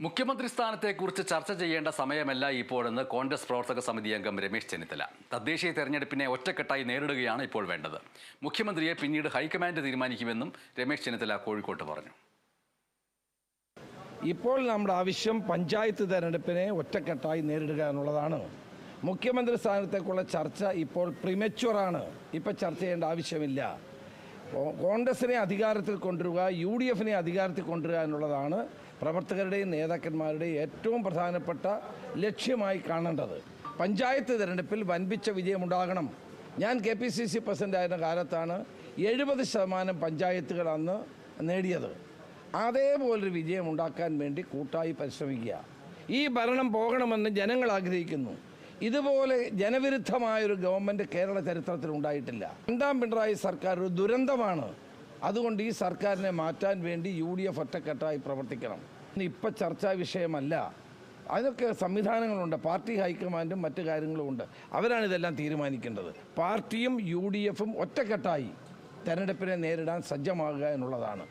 മുഖ്യമന്ത്രി സ്ഥാനത്തെക്കുറിച്ച് ചർച്ച ചെയ്യേണ്ട സമയമല്ല ഇപ്പോഴെന്ന് കോൺഗ്രസ് പ്രവർത്തക സമിതി അംഗം രമേശ് ചെന്നിത്തല. തദ്ദേശീയ തെരഞ്ഞെടുപ്പിനെ ഒറ്റക്കെട്ടായി നേരിടുകയാണ് ഇപ്പോൾ വേണ്ടത്. മുഖ്യമന്ത്രിയെ പിന്നീട് ഹൈക്കമാൻഡ് തീരുമാനിക്കുമെന്നും രമേശ് ചെന്നിത്തല കോഴിക്കോട്ട് പറഞ്ഞു. ഇപ്പോൾ നമ്മുടെ ആവശ്യം പഞ്ചായത്ത് തെരഞ്ഞെടുപ്പിനെ ഒറ്റക്കെട്ടായി നേരിടുക എന്നുള്ളതാണ്. മുഖ്യമന്ത്രി സ്ഥാനത്തേക്കുള്ള ചർച്ച ഇപ്പോൾ പ്രിമച്വറാണ്. ഇപ്പോൾ ചർച്ച ചെയ്യേണ്ട ആവശ്യമില്ല. കോൺഗ്രസിനെ അധികാരത്തിൽ കൊണ്ടുവരിക, UDFനെ അധികാരത്തിൽ കൊണ്ടുവരിക എന്നുള്ളതാണ് പ്രവർത്തകരുടെയും നേതാക്കന്മാരുടെയും ഏറ്റവും പ്രധാനപ്പെട്ട ലക്ഷ്യമായി കാണേണ്ടത്. പഞ്ചായത്ത് തിരഞ്ഞെടുപ്പിൽ വൻപിച്ച വിജയമുണ്ടാകണം. ഞാൻ KPCC പ്രസിഡൻ്റായിരുന്ന കാലത്താണ് 70% പഞ്ചായത്തുകൾ അന്ന് നേടിയത്. അതേപോലൊരു വിജയം ഉണ്ടാക്കാൻ വേണ്ടി കൂട്ടായി പരിശ്രമിക്കുക. ഈ ഭരണം പോകണമെന്ന് ജനങ്ങൾ ആഗ്രഹിക്കുന്നു. ഇതുപോലെ ജനവിരുദ്ധമായൊരു ഗവൺമെൻറ് കേരള ചരിത്രത്തിൽ ഉണ്ടായിട്ടില്ല. രണ്ടാം പിണറായി സർക്കാർ ഒരു ദുരന്തമാണ്. അതുകൊണ്ട് ഈ സർക്കാരിനെ മാറ്റാൻ വേണ്ടി UDF ഒറ്റക്കെട്ടായി പ്രവർത്തിക്കണം. ഇപ്പം ചർച്ചാ വിഷയമല്ല. അതൊക്കെ സംവിധാനങ്ങളുണ്ട്. പാർട്ടി ഹൈക്കമാൻഡും മറ്റു കാര്യങ്ങളും ഉണ്ട്. അവരാണ് ഇതെല്ലാം തീരുമാനിക്കേണ്ടത്. പാർട്ടിയും UDFും ഒറ്റക്കെട്ടായി തെരഞ്ഞെടുപ്പിനെ നേരിടാൻ സജ്ജമാകുക എന്നുള്ളതാണ്.